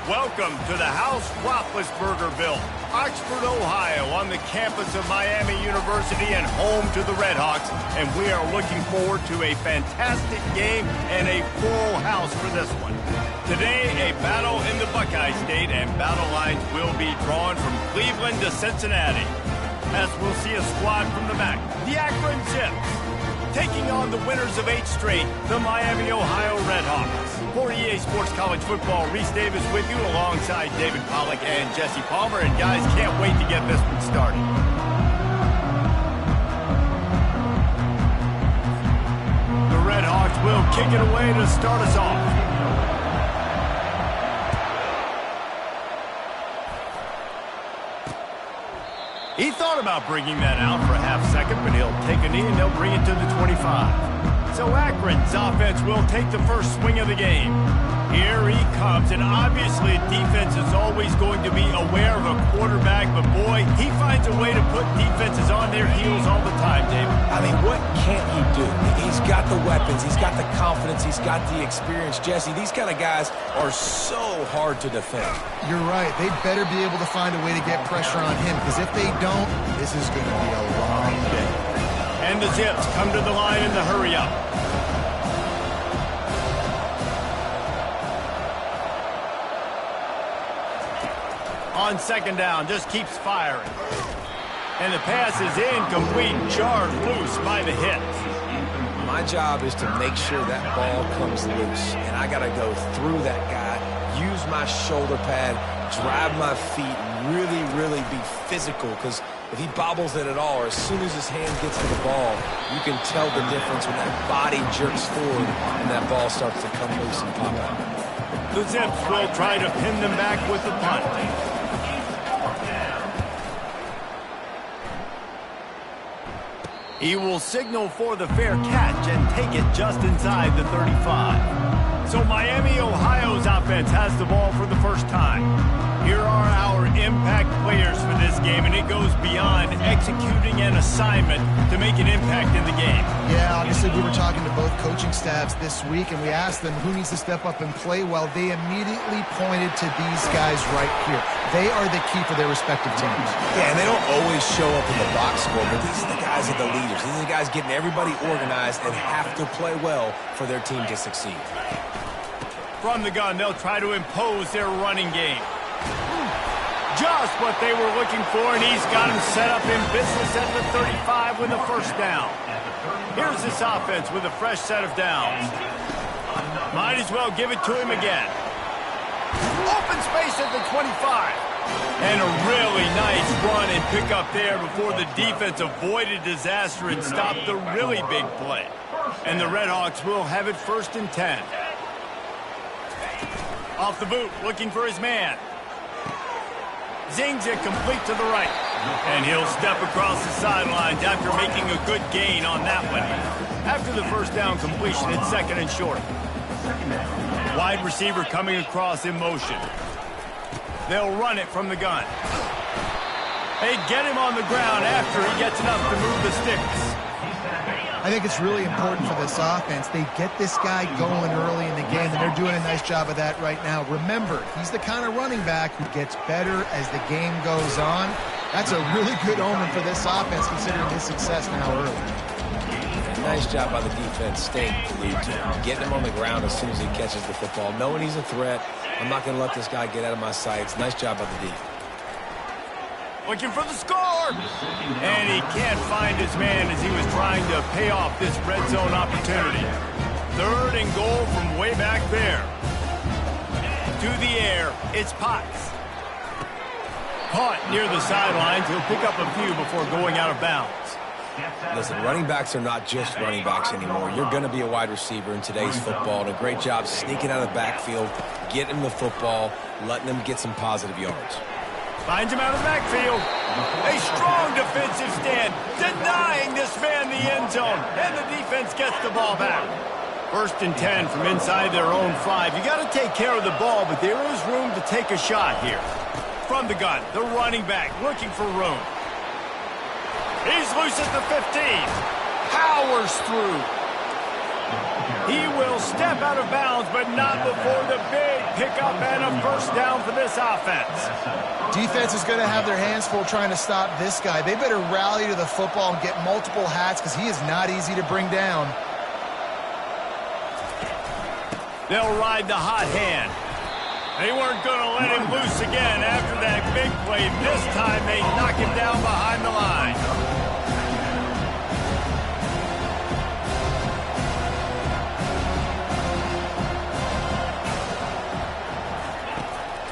Welcome to the house Roethlisberger-built, Oxford, Ohio, on the campus of Miami University and home to the Redhawks. And we are looking forward to a fantastic game and a full house for this one. Today, a battle in the Buckeye State, and battle lines will be drawn from Cleveland to Cincinnati. As we'll see a squad from the back, the Akron Zips, taking on the winners of 8 straight, the Miami, Ohio Redhawks. For EA Sports College Football, Reese Davis with you alongside David Pollack and Jesse Palmer. And guys, can't wait to get this one started. The Redhawks will kick it away to start us off. He thought about bringing that out for a half second, but he'll take a knee and they'll bring it to the 25. So Akron's offense will take the first swing of the game. Here he comes, and obviously defense is always going to be aware of a quarterback, but boy, he finds a way to put defenses on their heels all the time, David. I mean, what can't he do? He's got the weapons, he's got the confidence, he's got the experience. Jesse, these kind of guys are so hard to defend. You're right. They better be able to find a way to get pressure on him, because if they don't, this is going to be a long day. And the Zips come to the line in the hurry-up. On second down, just keeps firing. And the pass is incomplete, jarred loose by the hit. My job is to make sure that ball comes loose, and I got to go through that guy, use my shoulder pad, drive my feet, really be physical, because if he bobbles it at all, or as soon as his hand gets to the ball, you can tell the difference when that body jerks forward and that ball starts to come loose and pop out. The Zips will try to pin them back with the punt. He will signal for the fair catch and take it just inside the 35. So Miami, Ohio's offense has the ball for the first time. Here are our impact players for this game, and it goes beyond executing an assignment to make an impact in the game. Yeah, obviously we were talking to both coaching staffs this week, and we asked them who needs to step up and play well. They immediately pointed to these guys right here. They are the key for their respective teams. Yeah, and they don't always show up in the box score, but these are the guys that are the leaders. These are the guys getting everybody organized and have to play well for their team to succeed. From the gun, they'll try to impose their running game. Just what they were looking for, and he's got him set up in business at the 35 with a first down. Here's this offense with a fresh set of downs. Might as well give it to him again. Open space at the 25. And a really nice run and pick up there before the defense avoided disaster and stopped the really big play. And the Redhawks will have it 1st and 10. Off the boot, looking for his man. Zings it complete to the right. And he'll step across the sidelines after making a good gain on that one. After the first down completion, it's 2nd and short. Wide receiver coming across in motion. They'll run it from the gun. They get him on the ground after he gets enough to move the sticks. I think it's really important for this offense. They get this guy going early in the game, and they're doing a nice job of that right now. Remember, he's the kind of running back who gets better as the game goes on. That's a really good omen for this offense, considering his success now early. Nice job by the defense staying glued to him, getting him on the ground as soon as he catches the football, knowing he's a threat. I'm not going to let this guy get out of my sights. Nice job by the D. Looking for the score! And he can't find his man as he was trying to pay off this red zone opportunity. 3rd and goal from way back there. To the air, it's Potts. Caught near the sidelines. He'll pick up a few before going out of bounds. Listen, running backs are not just running backs anymore. You're going to be a wide receiver in today's football. And a great job sneaking out of the backfield, getting him the football, letting him get some positive yards. Finds him out of the backfield. A strong defensive stand, denying this man the end zone. And the defense gets the ball back. 1st and 10 from inside their own 5. You got to take care of the ball, but there is room to take a shot here. From the gun, the running back looking for room. He's loose at the 15. Powers through. He will step out of bounds, but not before the big pickup and a first down for this offense. Defense is going to have their hands full trying to stop this guy. They better rally to the football and get multiple hats because he is not easy to bring down. They'll ride the hot hand. They weren't going to let him loose again after that big play. This time they knock him down behind the line.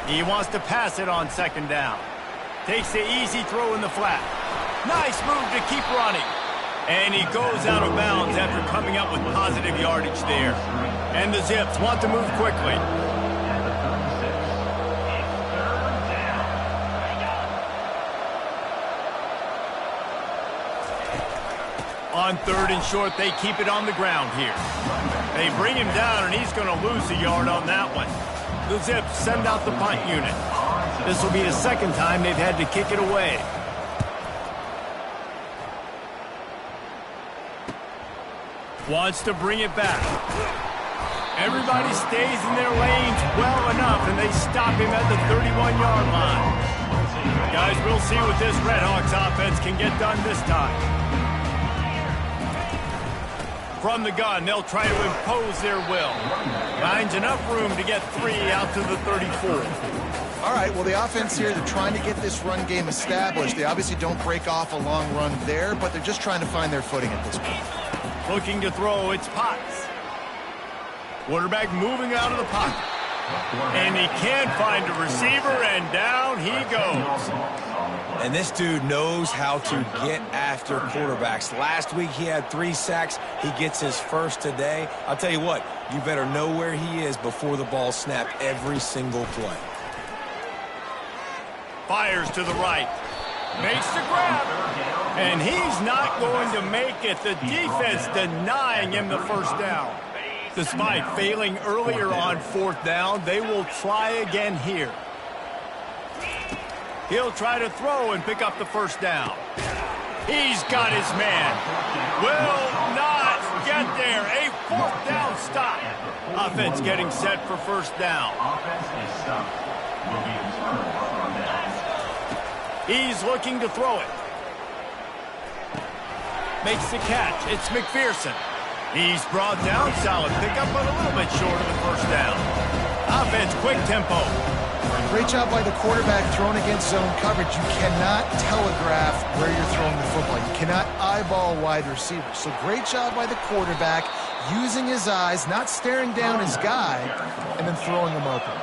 He wants to pass it on second down. Takes the easy throw in the flat. Nice move to keep running. And he goes out of bounds after coming up with positive yardage there. And the Zips want to move quickly. On third and short, they keep it on the ground here. They bring him down, and he's going to lose a yard on that one. The Zips send out the punt unit. This will be the second time they've had to kick it away. Wants to bring it back. Everybody stays in their lanes well enough, and they stop him at the 31-yard line. Guys, we'll see what this Redhawks offense can get done this time. From the gun, they'll try to impose their will. Finds enough room to get 3 out to the 34. All right, well, the offense here, they're trying to get this run game established. They obviously don't break off a long run there, but they're just trying to find their footing at this point. Looking to throw, it's Potts. Quarterback moving out of the pocket. And he can't find a receiver, and down he goes. And this dude knows how to get after quarterbacks. Last week he had 3 sacks. He gets his first today. I'll tell you what, you better know where he is before the ball snapped every single play. Fires to the right. Makes the grab. And he's not going to make it. The defense denying him the first down. Despite failing earlier on fourth down, they will try again here. He'll try to throw and pick up the first down. He's got his man. Will not get there. A fourth down stop. Offense getting set for first down. He's looking to throw it. Makes the catch. It's McPherson. He's brought down. Solid pickup, but a little bit short of the first down. Offense, quick tempo. Great job by the quarterback throwing against zone coverage. You cannot telegraph where you're throwing the football. You cannot eyeball wide receivers. So great job by the quarterback using his eyes, not staring down his guy, and then throwing him open.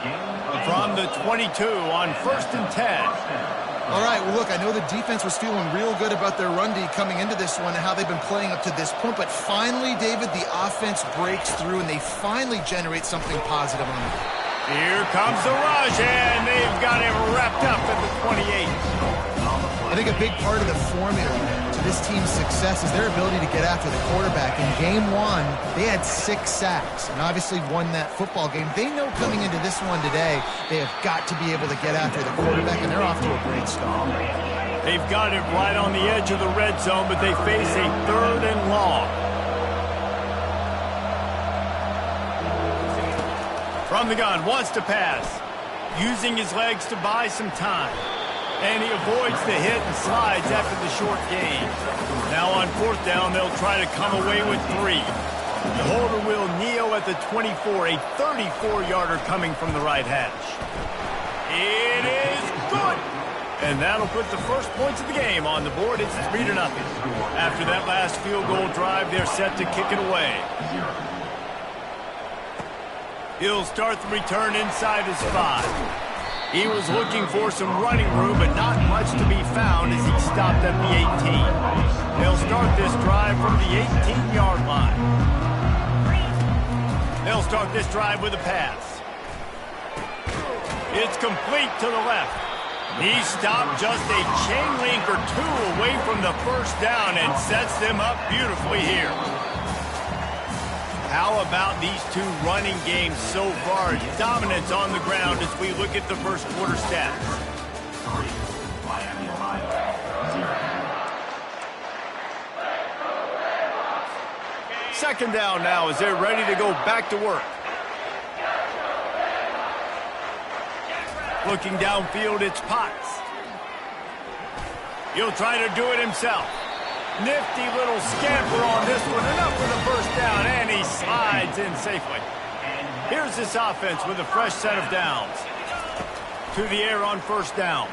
From the 22 on 1st and 10. All right, well, look, I know the defense was feeling real good about their run D coming into this one and how they've been playing up to this point, but finally, David, the offense breaks through and they finally generate something positive on it. Here comes the rush, and they've got him wrapped up at the 28. I think a big part of the formula to this team's success is their ability to get after the quarterback. In game 1, they had 6 sacks and obviously won that football game. They know coming into this one today, they have got to be able to get after the quarterback, and they're off to a great start. They've got it right on the edge of the red zone, but they face a 3rd and long. From the gun, wants to pass. Using his legs to buy some time. And he avoids the hit and slides after the short gain. Now on 4th down, they'll try to come away with 3. The holder will kneel at the 24, a 34-yarder coming from the right hash. It is good! And that'll put the first points of the game on the board. It's 3-0. After that last field goal drive, they're set to kick it away. He'll start the return inside his 5. He was looking for some running room, but not much to be found as he stopped at the 18. They'll start this drive from the 18-yard line. They'll start this drive with a pass. It's complete to the left. He stopped just a chain link or 2 away from the first down and sets them up beautifully here. How about these 2 running games so far? Dominance on the ground as we look at the first quarter stats. second down now as they're ready to go back to work. Looking downfield, it's Potts. He'll try to do it himself. Nifty little scamper on this one. Enough for the first down, and he slides in safely. Here's this offense with a fresh set of downs. To the air on first down.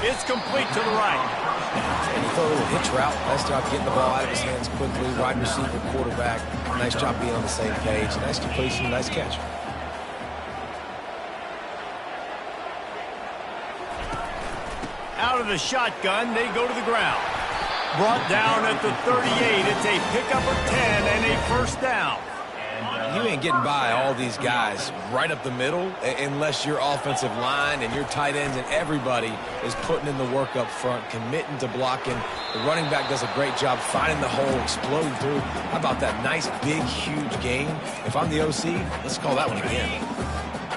It's complete to the right. And he threw a little hitch route. Nice job getting the ball out of his hands quickly. Wide receiver, quarterback. Nice job being on the same page. Nice completion, nice catch. Out of the shotgun, they go to the ground. Brought down at the 38. It's a pickup of 10 and a first down. You ain't getting by all these guys right up the middle unless your offensive line and your tight ends and everybody is putting in the work up front, committing to blocking. The running back does a great job finding the hole, exploding through. How about that nice, big, huge gain? If I'm the OC, let's call that one again.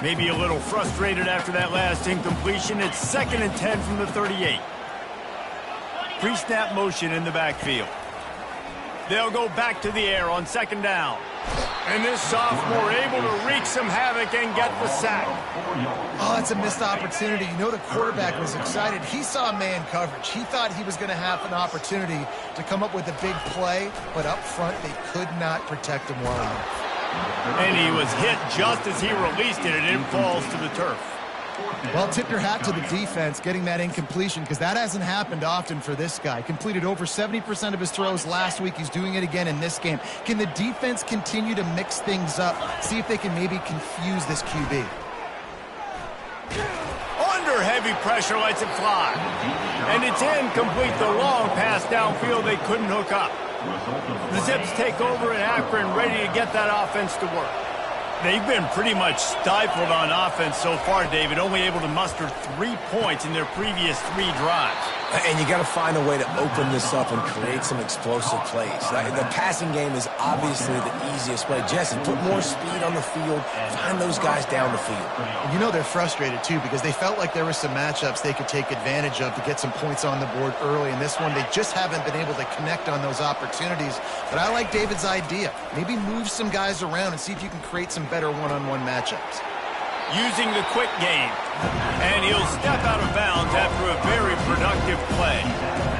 Maybe a little frustrated after that last incompletion. It's 2nd and 10 from the 38. Pre-snap motion in the backfield. They'll go back to the air on second down. And this sophomore able to wreak some havoc and get the sack. Oh, that's a missed opportunity. You know the quarterback was excited. He saw man coverage. He thought he was going to have an opportunity to come up with a big play, but up front they could not protect him well enough. And he was hit just as he released it, and it falls to the turf. Well, tip your hat to the defense getting that incompletion because that hasn't happened often for this guy. Completed over 70% of his throws last week. He's doing it again in this game. Can the defense continue to mix things up? See if they can maybe confuse this QB. Under heavy pressure, lets it fly. And it's incomplete. The long pass downfield they couldn't hook up. The Zips take over in Akron, ready to get that offense to work. They've been pretty much stifled on offense so far, David, only able to muster 3 points in their previous 3 drives. And you got to find a way to open this up and create some explosive plays. The passing game is obviously the easiest way. Jesse, put more speed on the field. Find those guys down the field. And you know they're frustrated, too, because they felt like there were some matchups they could take advantage of to get some points on the board early. In this one, they just haven't been able to connect on those opportunities. But I like David's idea. Maybe move some guys around and see if you can create some better one-on-one matchups. Using the quick game. And he'll step out of bounds after a very productive play.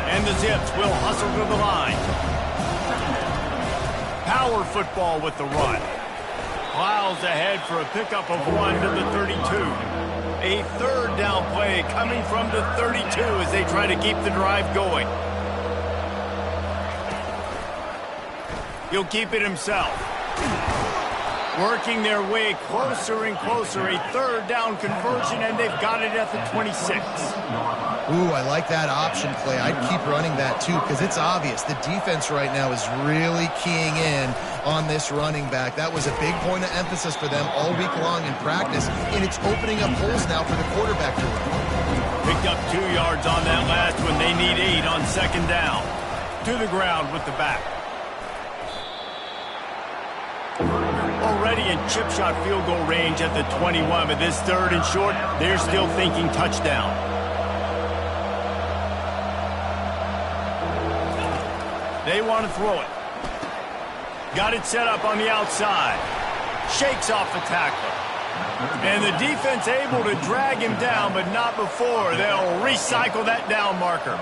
And the Zips will hustle to the line. Power football with the run. Plows ahead for a pickup of 1 to the 32. A third down play coming from the 32 as they try to keep the drive going. He'll keep it himself. Working their way closer and closer. A third down conversion, and they've got it at the 26. Ooh, I like that option play. I'd keep running that, too, because it's obvious. The defense right now is really keying in on this running back. That was a big point of emphasis for them all week long in practice, and it's opening up holes now for the quarterback to run. Picked up 2 yards on that last one. They need 8 on second down. To the ground with the back. Already in chip shot field goal range at the 21, but this third and short, they're still thinking touchdown. They want to throw it. Got it set up on the outside. Shakes off the tackler. And the defense able to drag him down, but not before. They'll recycle that down marker.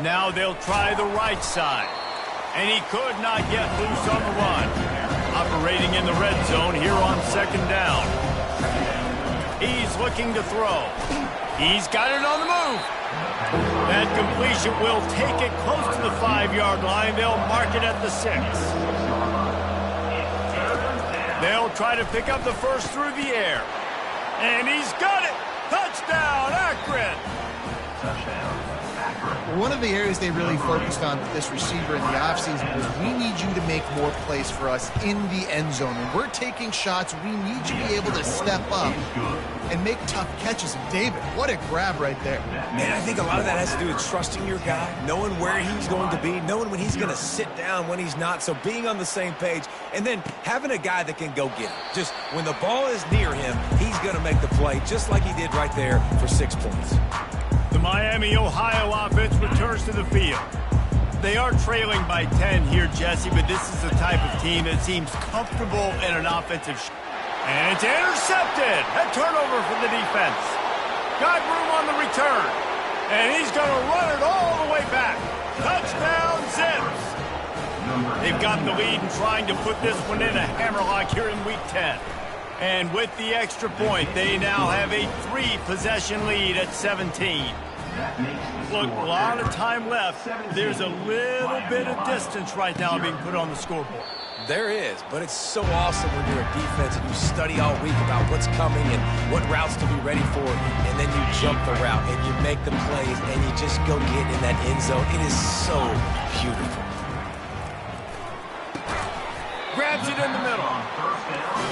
Now they'll try the right side. And he could not get loose on the run. Operating in the red zone here on second down. He's looking to throw. He's got it on the move. That completion will take it close to the 5-yard line. They'll mark it at the 6. They'll try to pick up the first through the air. And he's got it. Touchdown, Akron. One of the areas they really focused on with this receiver in the offseason was we need you to make more plays for us in the end zone. When we're taking shots, we need you to be able to step up and make tough catches. And David, what a grab right there. Man, I think a lot of that has to do with trusting your guy, knowing where he's going to be, knowing when he's going to sit down, when he's not, so being on the same page, and then having a guy that can go get it. Just when the ball is near him, he's going to make the play, just like he did right there for 6 points. The Miami, Ohio offense returns to the field. They are trailing by 10 here, Jesse, but this is the type of team that seems comfortable in an offensive and it's intercepted. A turnover for the defense. Got room on the return. And he's going to run it all the way back. Touchdown, Zips. They've got the lead and trying to put this one in a hammerlock here in Week 10. And with the extra point, they now have a 3-possession lead at 17. Look, a lot of time left. There's a little bit of distance right now being put on the scoreboard. There is, but it's so awesome when you're a defense and you study all week about what's coming and what routes to be ready for, and then you jump the route and you make the plays and you just go get in that end zone. It is so beautiful. Grabs it in the middle.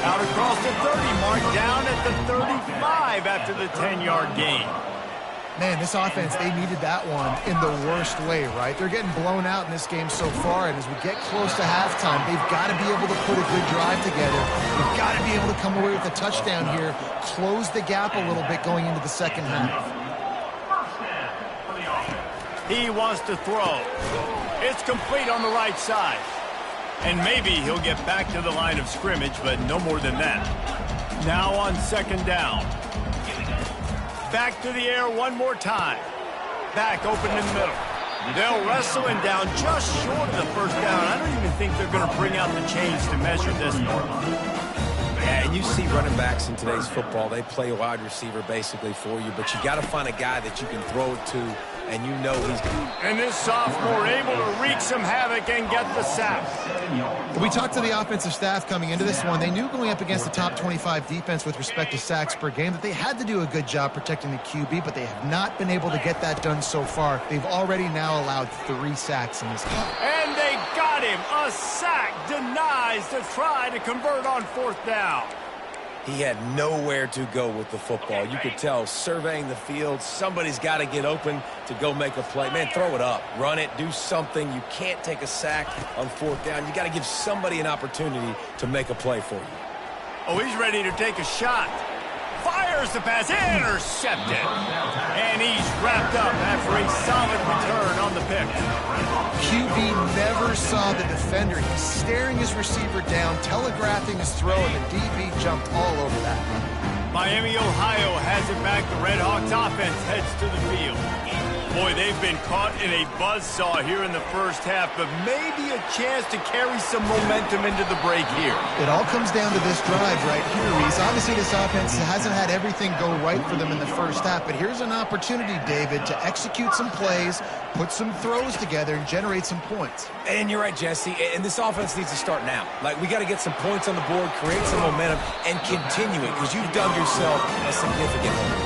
Out across the 30 mark, down at the 35 after the 10-yard gain. Man, this offense, they needed that one in the worst way, right? They're getting blown out in this game so far, and as we get close to halftime, they've got to be able to put a good drive together. They've got to be able to come away with a touchdown here, close the gap a little bit going into the second half. He wants to throw. It's complete on the right side. And maybe he'll get back to the line of scrimmage, but no more than that. Now on second down. Back to the air one more time. Back open in the middle. They'll wrestle him down just short of the first down. I don't even think they're going to bring out the chains to measure this, Norman. Yeah, and you see running backs in today's football, they play a wide receiver basically for you, but you got to find a guy that you can throw it to, and you know he's going to. And this sophomore able to wreak some havoc and get the sack. We talked to the offensive staff coming into this one. They knew going up against the top 25 defense with respect to sacks per game that they had to do a good job protecting the QB, but they have not been able to get that done so far. They've already now allowed 3 sacks in this game. And they got him. A sack denies to try to convert on fourth down. He had nowhere to go with the football. You could tell, surveying the field, somebody's got to get open to go make a play. Man, throw it up. Run it. Do something. You can't take a sack on fourth down. You got to give somebody an opportunity to make a play for you. Oh, he's ready to take a shot. Fires the pass. Intercepted. And he's wrapped up after a solid return on the pick. QB never saw the defender. He's staring his receiver down, telegraphing his throw, and the DB jumped all over that. Miami, Ohio has it back. The Red Hawks offense heads to the field. Boy, they've been caught in a buzzsaw here in the first half, but maybe a chance to carry some momentum into the break here. It all comes down to this drive right here, Reese. Obviously, this offense hasn't had everything go right for them in the first half, but here's an opportunity, David, to execute some plays, put some throws together, and generate some points. And you're right, Jesse, and this offense needs to start now. Like, we got to get some points on the board, create some momentum, and continue it, because you've dug yourself a significant hole.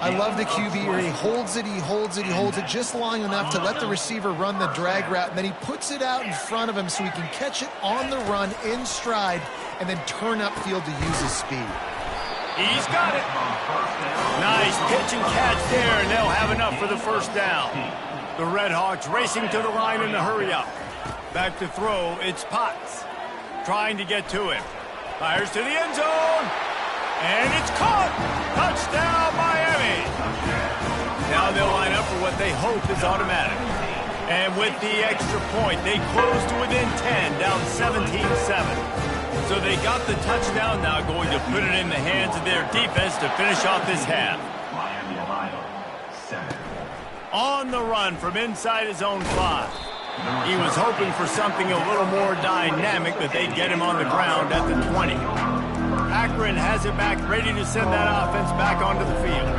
I love the QB here. He holds it, he holds it, he holds it just long enough to let the receiver run the drag route, and then he puts it out in front of him so he can catch it on the run in stride and then turn upfield to use his speed. He's got it. Nice pitch and catch there, and they'll have enough for the first down. The Red Hawks racing to the line in the hurry-up. Back to throw, it's Potts. Trying to get to him. Fires to the end zone. And it's caught! Touchdown, Miami! Now they'll line up for what they hope is automatic. And with the extra point, they close to within 10, down 17-7. So they got the touchdown, now going to put it in the hands of their defense to finish off this half. On the run from inside his own 5. He was hoping for something a little more dynamic, but they'd get him on the ground at the 20. Akron has it back, ready to send that offense back onto the field.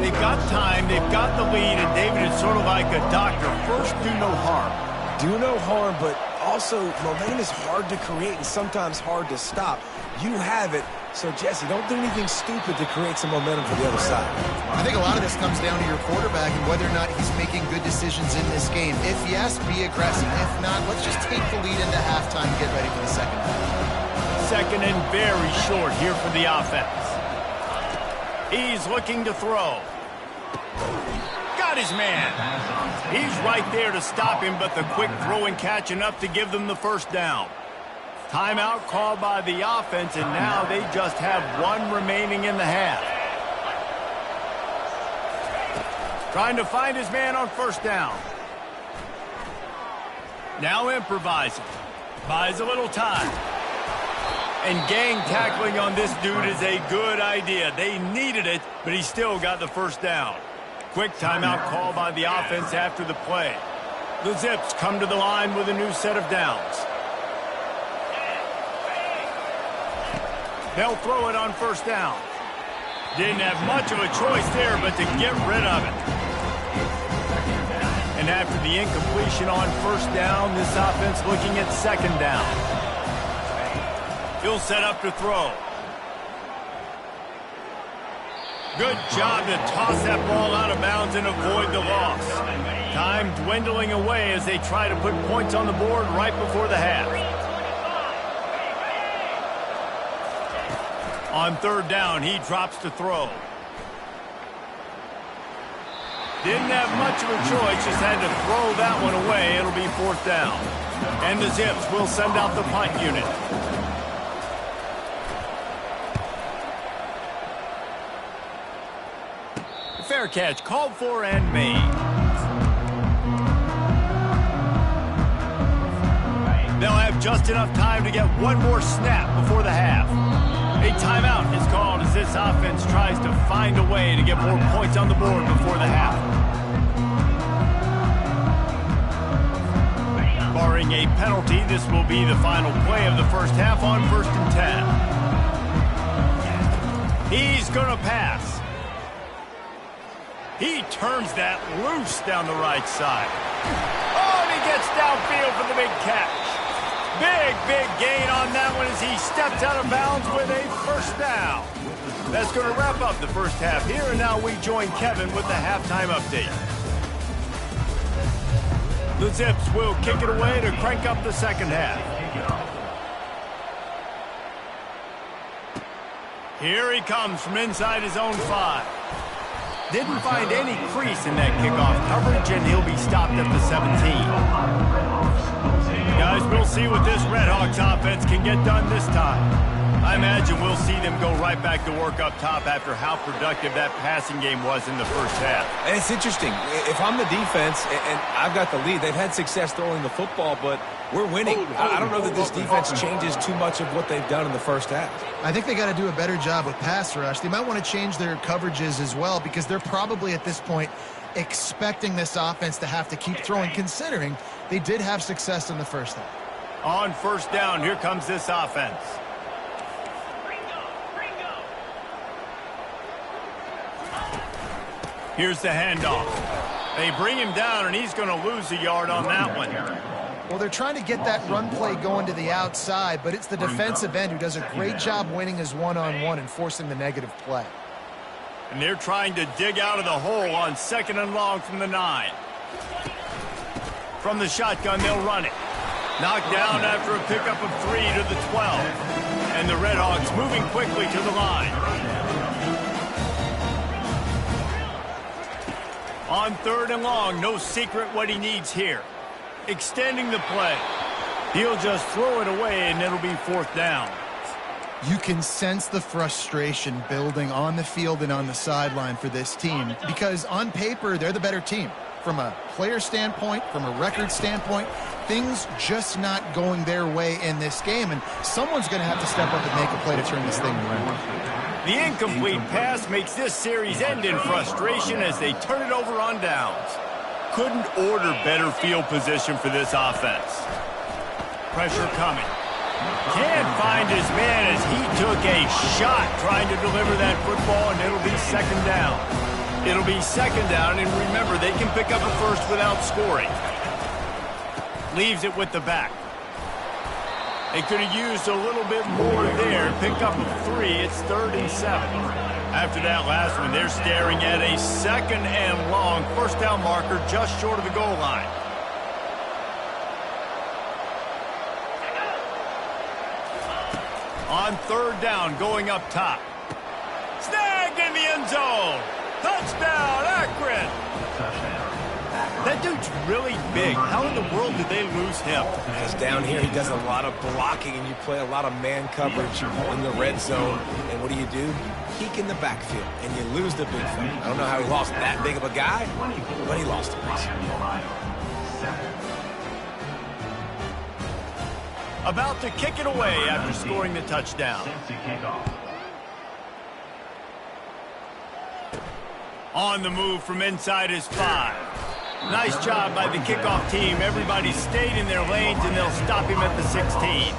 They've got time, they've got the lead, and David is sort of like a doctor. First, do no harm. Do no harm, but also momentum is hard to create and sometimes hard to stop. You have it. So, Jesse, don't do anything stupid to create some momentum for the other side. I think a lot of this comes down to your quarterback and whether or not he's making good decisions in this game. If yes, be aggressive. If not, let's just take the lead into halftime and get ready for the second half. Second and very short here for the offense. He's looking to throw. Got his man. He's right there to stop him, but the quick throw and catch enough to give them the first down. Timeout called by the offense, and now they just have one remaining in the half. Trying to find his man on first down. Now improvising. Buys a little time. And gang tackling on this dude is a good idea. They needed it, but he still got the first down. Quick timeout call by the offense after the play. The Zips come to the line with a new set of downs. They'll throw it on first down. Didn't have much of a choice there, but to get rid of it. And after the incompletion on first down, this offense looking at second down. He'll set up to throw. Good job to toss that ball out of bounds and avoid the loss. Time dwindling away as they try to put points on the board right before the half. On third down, he drops to throw. Didn't have much of a choice, just had to throw that one away. It'll be fourth down. And the Zips will send out the punt unit. Fair catch, called for and made. They'll have just enough time to get one more snap before the half. A timeout is called as this offense tries to find a way to get more points on the board before the half. Barring a penalty, this will be the final play of the first half on 1st and 10. He's going to pass. He turns that loose down the right side. Oh, and he gets downfield for the big catch. Big gain on that one as he steps out of bounds with a first down. That's going to wrap up the first half here, and now we join Kevin with the halftime update. The Zips will kick it away to crank up the second half. Here he comes from inside his own 5. Didn't find any crease in that kickoff coverage, and he'll be stopped at the 17. Guys, we'll see what this Redhawks offense can get done this time. I imagine we'll see them go right back to work up top after how productive that passing game was in the first half. And it's interesting. If I'm the defense and I've got the lead, they've had success throwing the football, but we're winning. I don't know that this defense changes too much of what they've done in the first half. I think they got to do a better job with pass rush. They might want to change their coverages as well because they're probably at this point expecting this offense to have to keep throwing, considering they did have success in the first half. On first down, here comes this offense. Here's the handoff. They bring him down, and he's going to lose a yard on that one. Well, they're trying to get that run play going to the outside, but it's the defensive end who does a great job winning his one-on-one and forcing the negative play. And they're trying to dig out of the hole on 2nd and long from the 9. From the shotgun, they'll run it. Knocked down after a pickup of 3 to the 12. And the Redhawks moving quickly to the line. On 3rd and long, no secret what he needs here. Extending the play. He'll just throw it away, and it'll be 4th down. You can sense the frustration building on the field and on the sideline for this team because on paper, they're the better team. From a player standpoint, from a record standpoint, things just not going their way in this game, and someone's going to have to step up and make a play to turn this thing around. The incomplete pass makes this series end in frustration as they turn it over on downs. Couldn't order better field position for this offense. Pressure coming. Can't find his man as he took a shot trying to deliver that football, and it'll be 2nd down. It'll be 2nd down, and remember, they can pick up a first without scoring. Leaves it with the back. They could have used a little bit more there. Pick up a 3. It's 3rd and 7. After that last one, they're staring at a 2nd and long. First down marker just short of the goal line. On 3rd down, going up top. Snagged in the end zone. Touchdown, Akron. That dude's really big. How in the world did they lose him? Because down here he does a lot of blocking, and you play a lot of man coverage in the red zone. And what do? You peek in the backfield, and you lose the big fella. I don't know how he lost that big of a guy, but he lost him. About to kick it away after scoring the touchdown. On the move from inside his 5. Nice job by the kickoff team. Everybody stayed in their lanes, and they'll stop him at the 16.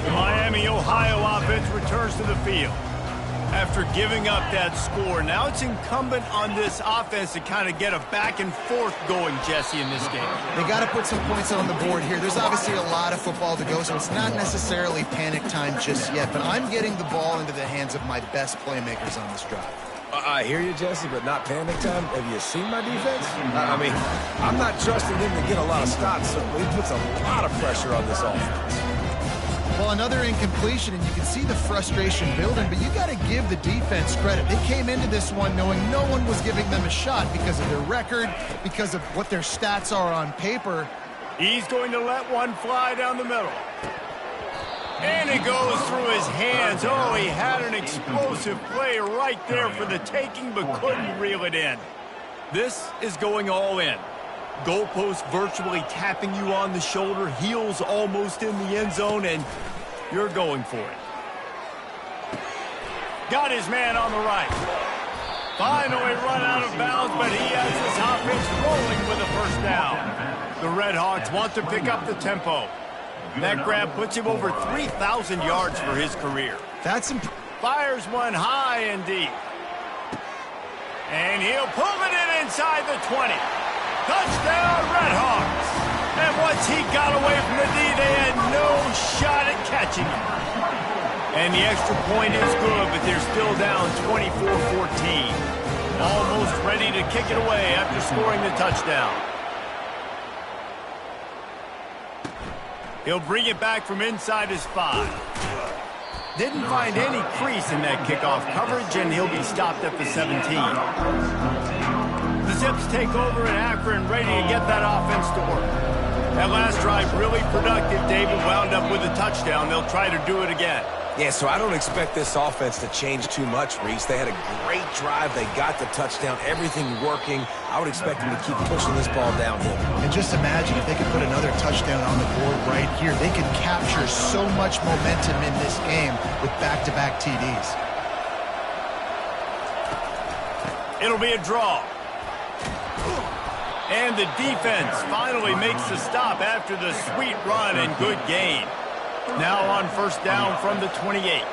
The Miami, Ohio offense returns to the field. After giving up that score, now it's incumbent on this offense to kind of get a back and forth going, Jesse, in this game. They got to put some points on the board here. There's obviously a lot of football to go, so it's not necessarily panic time just yet, but I'm getting the ball into the hands of my best playmakers on this drive. I hear you, Jesse, but not panic time. Have you seen my defense? I mean, I'm not trusting them to get a lot of stops, so he puts a lot of pressure on this offense. Well, another incompletion, and you can see the frustration building, but you got to give the defense credit. They came into this one knowing no one was giving them a shot because of their record, because of what their stats are on paper. He's going to let one fly down the middle. And it goes through his hands. Oh, he had an explosive play right there for the taking, but couldn't reel it in. This is going all in. Goalpost virtually tapping you on the shoulder, heels almost in the end zone, and you're going for it. Got his man on the right. Finally run out of bounds, but he has his offense rolling with a first down. The Red Hawks want to pick up the tempo. That grab puts him over 3,000 yards for his career. Fires one high and deep. And he'll pull it in inside the 20. Touchdown, Red Hawks. And once he got away from the D, they had no shot at catching him. And the extra point is good, but they're still down 24-14. Almost ready to kick it away after scoring the touchdown. He'll bring it back from inside his 5. Didn't find any crease in that kickoff coverage, and he'll be stopped at the 17. The Zips take over in Akron, ready to get that offense to work. That last drive really productive. David wound up with a touchdown. They'll try to do it again. Yeah, so I don't expect this offense to change too much, Reese. They had a great drive. They got the touchdown, everything working. I would expect them to keep pushing this ball downhill. And just imagine if they could put another touchdown on the board right here. They could capture so much momentum in this game with back-to-back TDs. It'll be a draw. And the defense finally makes the stop after the sweet run and good gain. Now on first down from the 28.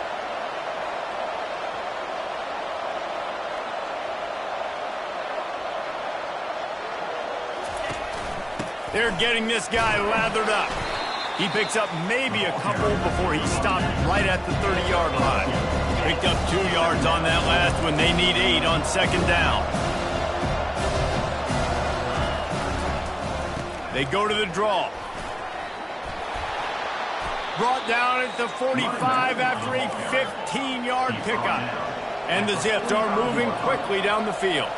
They're getting this guy lathered up. He picks up maybe a couple before he stopped right at the 30-yard line. Picked up 2 yards on that last one. They need 8 on second down. They go to the draw. Brought down at the 45 after a 15-yard pickup. And the Zips are moving quickly down the field.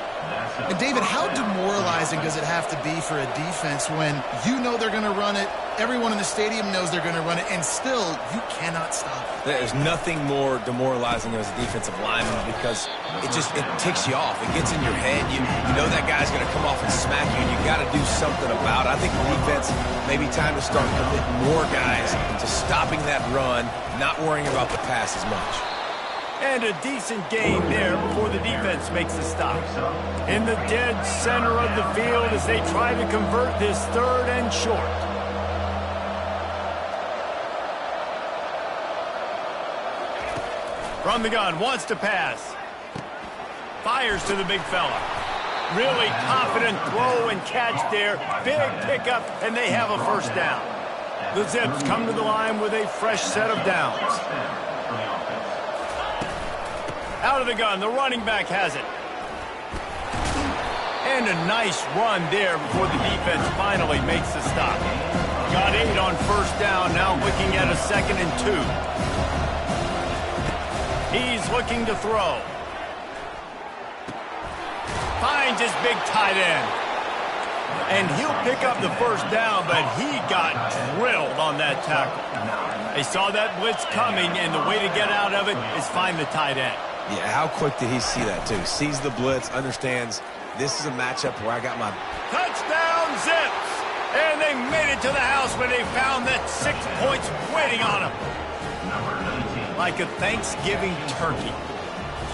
And David, how demoralizing does it have to be for a defense when you know they're going to run it, everyone in the stadium knows they're going to run it, and still you cannot stop it? There's nothing more demoralizing as a defensive lineman because it ticks you off. It gets in your head. You know that guy's going to come off and smack you, and you got to do something about it. I think the defense may be time to start committing more guys to stopping that run, not worrying about the pass as much. And a decent gain there before the defense makes the stop. In the dead center of the field as they try to convert this third and short. From the gun, wants to pass. Fires to the big fella. Really confident throw and catch there. Big pickup, and they have a first down. The Zips come to the line with a fresh set of downs. Out of the gun, the running back has it. And a nice run there before the defense finally makes the stop. Got 8 on first down, now looking at a 2nd and 2. He's looking to throw. Finds his big tight end. And he'll pick up the first down, but he got drilled on that tackle. They saw that blitz coming, and the way to get out of it is find the tight end. Yeah, how quick did he see that, too? Sees the blitz, understands this is a matchup where I got my... Touchdown, Zips! And they made it to the house when they found that 6 points waiting on them. Like a Thanksgiving turkey.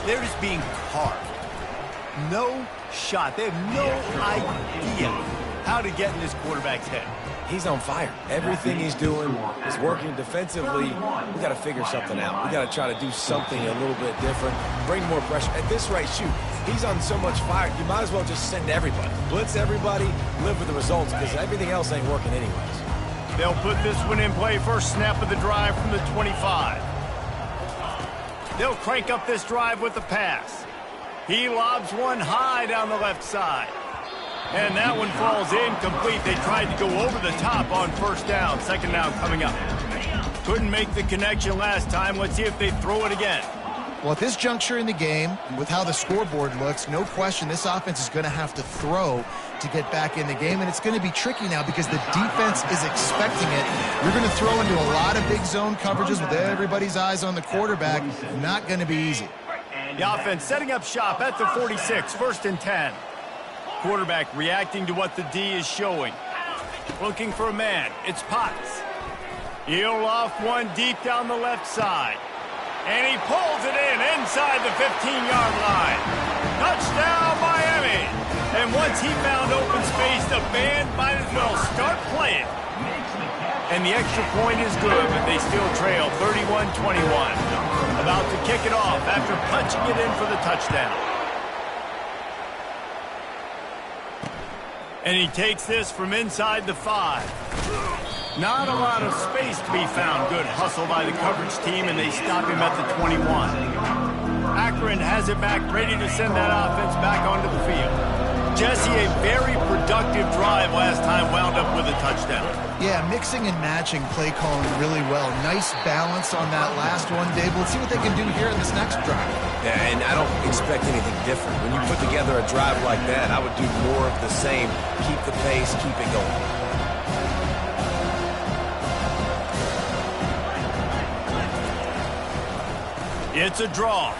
They're just being carved. No shot. They have no idea how to get in this quarterback's head. He's on fire. Everything he's doing is working defensively. We got to figure something out. We got to try to do something a little bit different, bring more pressure. At this rate, shoot, he's on so much fire, you might as well just send everybody. Blitz everybody, live with the results, because everything else ain't working anyways. They'll put this one in play. First snap of the drive from the 25. They'll crank up this drive with the pass. He lobs one high down the left side. And that one falls incomplete. They tried to go over the top on first down. 2nd down coming up. Couldn't make the connection last time. Let's see if they throw it again. Well, at this juncture in the game, with how the scoreboard looks, no question this offense is going to have to throw to get back in the game. And it's going to be tricky now because the defense is expecting it. You're going to throw into a lot of big zone coverages with everybody's eyes on the quarterback. Not going to be easy. The offense setting up shop at the 46, 1st and 10. Quarterback reacting to what the D is showing. Looking for a man. It's Potts. He'll off one deep down the left side. And he pulls it in inside the 15-yard line. Touchdown, Miami. And once he found open space, the band might as well start playing. And the extra point is good, but they still trail 31-21. About to kick it off after punching it in for the touchdown. And he takes this from inside the 5. Not a lot of space to be found. Good hustle by the coverage team, and they stop him at the 21. Akron has it back, ready to send that offense back onto the field. Jesse, a very productive drive last time, wound up with a touchdown. Yeah, mixing and matching play calling really well. Nice balance on that last one, Dave. Let's see what they can do here in this next drive. Yeah, and I don't expect anything different. When you put together a drive like that, I would do more of the same. Keep the pace, keep it going. It's a draw.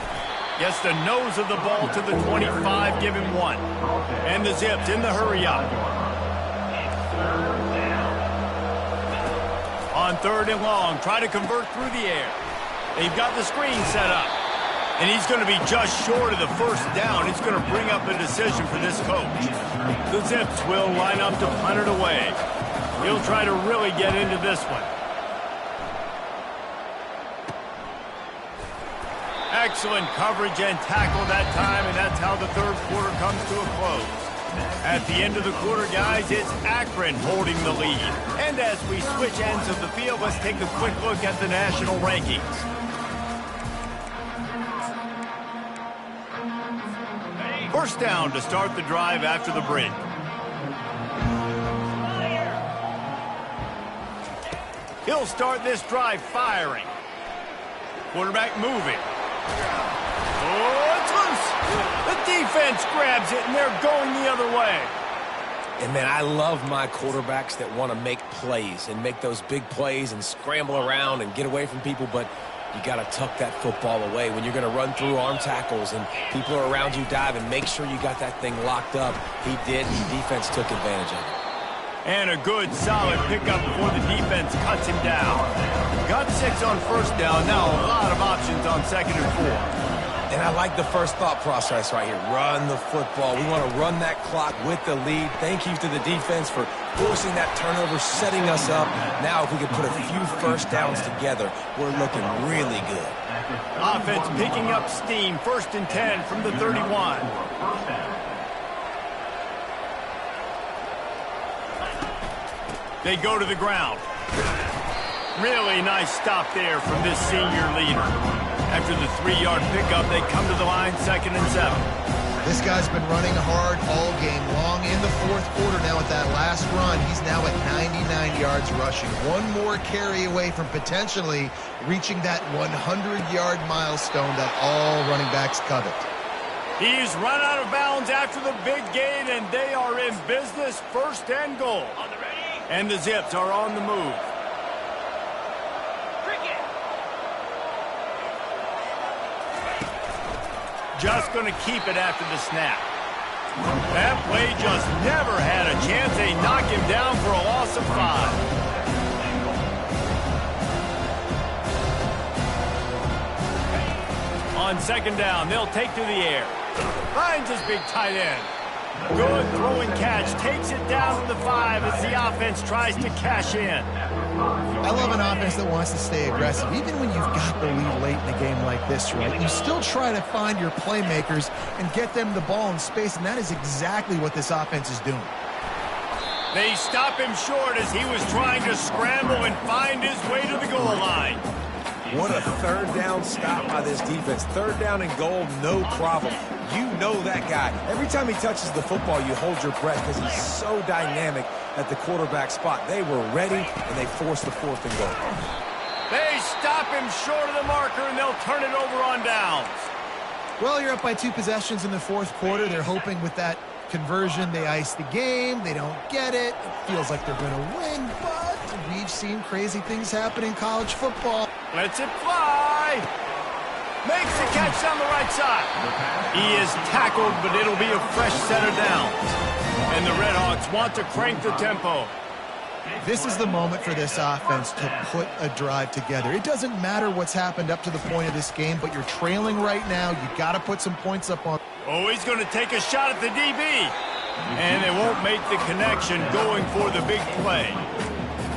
Gets the nose of the ball to the 25, give him 1. And the Zips in the hurry up. On 3rd and long, try to convert through the air. They've got the screen set up. And he's going to be just short of the first down. It's going to bring up a decision for this coach. The Zips will line up to punt it away. He'll try to really get into this one. Excellent coverage and tackle that time, and that's how the 3rd quarter comes to a close. At the end of the quarter, guys, it's Akron holding the lead. And as we switch ends of the field, let's take a quick look at the national rankings. First down to start the drive after the break. He'll start this drive firing. Quarterback moving. Oh, it's loose. The defense grabs it, and they're going the other way. And, man, I love my quarterbacks that want to make plays and make those big plays and scramble around and get away from people, but you got to tuck that football away. When you're going to run through arm tackles and people are around you diving, make sure you got that thing locked up. He did, and the defense took advantage of it. And a good, solid pickup before the defense cuts him down. Got 6 on first down. Now a lot of options on 2nd and 4. And I like the first thought process right here. Run the football. We want to run that clock with the lead. Thank you to the defense for forcing that turnover, setting us up. Now if we can put a few first downs together, we're looking really good. Offense picking up steam. 1st and 10 from the 31. They go to the ground. Really nice stop there from this senior leader. After the 3-yard pickup, they come to the line 2nd and 7. This guy's been running hard all game long. In the fourth quarter now with that last run, he's now at 99 yards rushing. One more carry away from potentially reaching that 100-yard milestone that all running backs covet. He's run out of bounds after the big gain, and they are in business. 1st and goal. And the Zips are on the move. Just going to keep it after the snap. That play just never had a chance. They knock him down for a loss of 5. On 2nd down, they'll take to the air. Finds his big tight end. Good throwing catch. Takes it down to the 5 as the offense tries to cash in. I love an offense that wants to stay aggressive. Even when you've got the lead late in a game like this, right? You still try to find your playmakers and get them the ball in space, and that is exactly what this offense is doing. They stop him short as he was trying to scramble and find his way to the goal line. What a 3rd down stop by this defense. 3rd down and goal, no problem. You know that guy. Every time he touches the football, you hold your breath because he's so dynamic at the quarterback spot. They were ready, and they forced the 4th and goal. They stop him short of the marker, and they'll turn it over on downs. Well, you're up by 2 possessions in the fourth quarter. They're hoping with that conversion they ice the game. They don't get it. It feels like they're going to win, but we've seen crazy things happen in college football. Lets it fly. Makes the catch down the right side. He is tackled, but it'll be a fresh set of downs. And the Redhawks want to crank the tempo. This is the moment for this offense to put a drive together. It doesn't matter what's happened up to the point of this game, but you're trailing right now. You got to put some points up on. Oh, he's going to take a shot at the DB. And they won't make the connection going for the big play.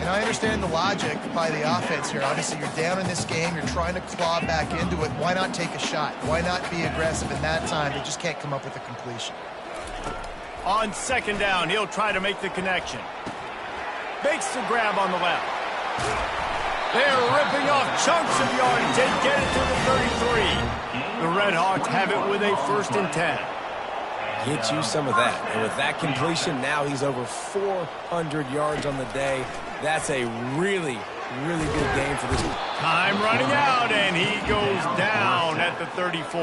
And I understand the logic by the offense here. Obviously, you're down in this game. You're trying to claw back into it. Why not take a shot? Why not be aggressive in that time? They just can't come up with a completion. On 2nd down, he'll try to make the connection. Makes the grab on the left. They're ripping off chunks of yardage. They get it to the 33. The Redhawks have it with a 1st and 10. Get you some of that. And with that completion, now he's over 400 yards on the day. That's a really, really good game for this. Time running out, and he goes down at the 34.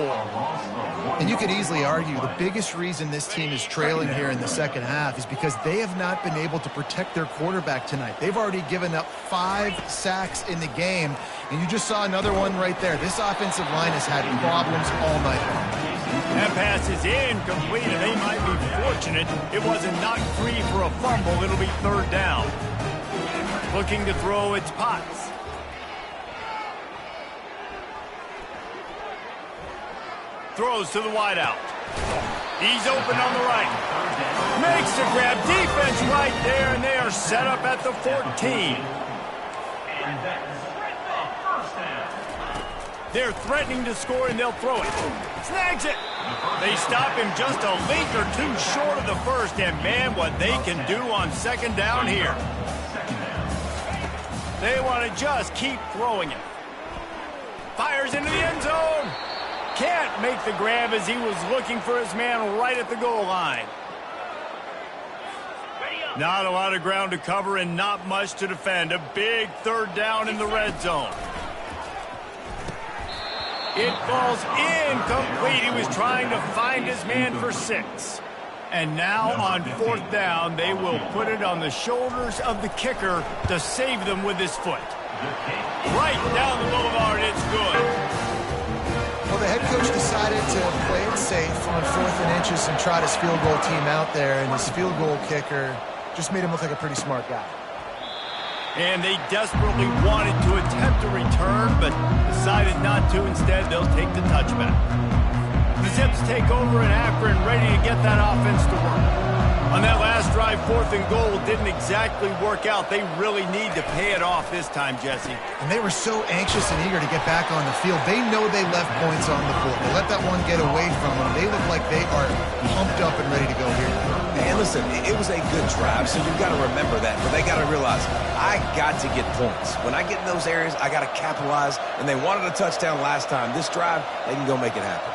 And you could easily argue the biggest reason this team is trailing here in the second half is because they have not been able to protect their quarterback tonight. They've already given up 5 sacks in the game, and you just saw another one right there. This offensive line has had problems all night long. That pass is incomplete, and they might be fortunate it wasn't knocked free for a fumble. It'll be 3rd down. Looking to throw, it's Potts. Throws to the wideout. He's open on the right. Makes the grab. Defense right there, and they are set up at the 14. They're threatening to score, and they'll throw it. Snags it. They stop him just a link or 2 short of the 1st, and man, what they can do on 2nd down here. They want to just keep throwing it. Fires into the end zone. Can't make the grab as he was looking for his man right at the goal line. Not a lot of ground to cover and not much to defend. A big 3rd down in the red zone. It falls incomplete. He was trying to find his man for 6. And now on 4th down, they will put it on the shoulders of the kicker to save them with his foot. Right down the boulevard, it's good. Well, the head coach decided to play it safe on 4th and inches and trot his field goal team out there, and his field goal kicker just made him look like a pretty smart guy. And they desperately wanted to attempt a return, but decided not to. Instead, they'll take the touchback. The Zips take over in Akron, ready to get that offense to work. On that last drive, 4th and goal didn't exactly work out. They really need to pay it off this time, Jesse. And they were so anxious and eager to get back on the field. They know they left points on the board. They let that one get away from them. They look like they are pumped up and ready to go here. And listen, it was a good drive, so you've got to remember that. But they got to realize, I got to get points. When I get in those areas, I got to capitalize. And they wanted a touchdown last time. This drive, they can go make it happen.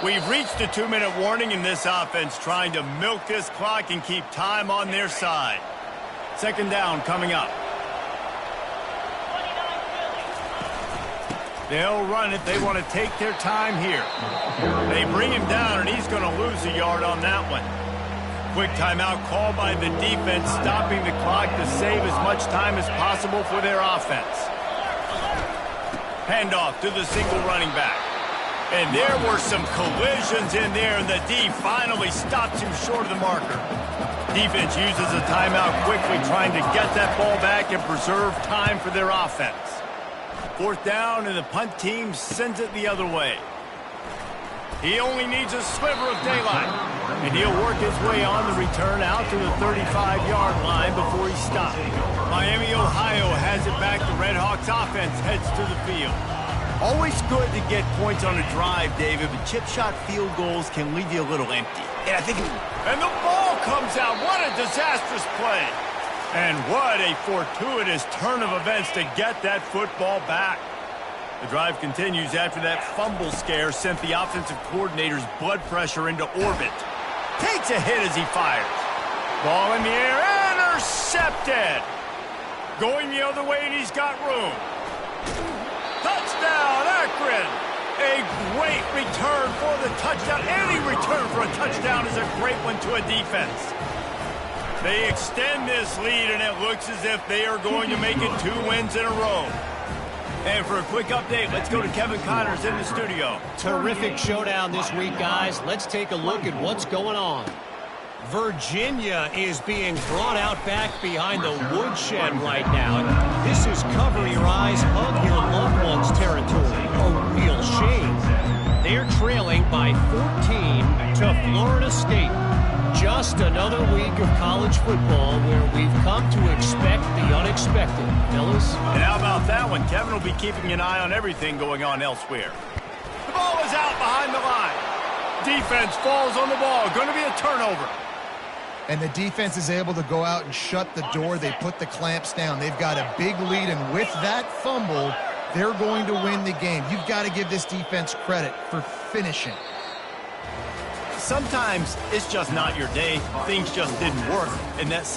We've reached a 2-minute warning in this offense, trying to milk this clock and keep time on their side. Second down coming up. They'll run it. They want to take their time here. They bring him down, and he's going to lose a yard on that one. Quick timeout called by the defense, stopping the clock to save as much time as possible for their offense. Handoff to the single running back. And there were some collisions in there, and the D finally stops him short of the marker. Defense uses a timeout quickly, trying to get that ball back and preserve time for their offense. Fourth down, and the punt team sends it the other way. He only needs a sliver of daylight, and he'll work his way on the return out to the 35-yard line before he stops. Miami, Ohio has it back. The Red Hawks offense heads to the field. Always good to get points on a drive, David, but chip shot field goals can leave you a little empty. And I think... And the ball comes out. What a disastrous play. And what a fortuitous turn of events to get that football back. The drive continues after that fumble scare sent the offensive coordinator's blood pressure into orbit. Takes a hit as he fires. Ball in the air, intercepted. Going the other way, and he's got room. Touchdown, Akron! A great return for the touchdown. Any return for a touchdown is a great one to a defense. They extend this lead, and it looks as if they are going to make it 2 wins in a row. And for a quick update, let's go to Kevin Connors in the studio. Terrific showdown this week, guys. Let's take a look at what's going on. Virginia is being brought out back behind the woodshed right now. This is cover your eyes, hug your loved ones territory. A real shame. They're trailing by 14 to Florida State. Just another week of college football where we've come to expect the unexpected, fellas. And how about that one? Kevin will be keeping an eye on everything going on elsewhere. The ball is out behind the line. Defense falls on the ball. Going to be a turnover. And the defense is able to go out and shut the door. They put the clamps down. They've got a big lead, and with that fumble, they're going to win the game. You've got to give this defense credit for finishing. Sometimes it's just not your day. Things just didn't work, and that's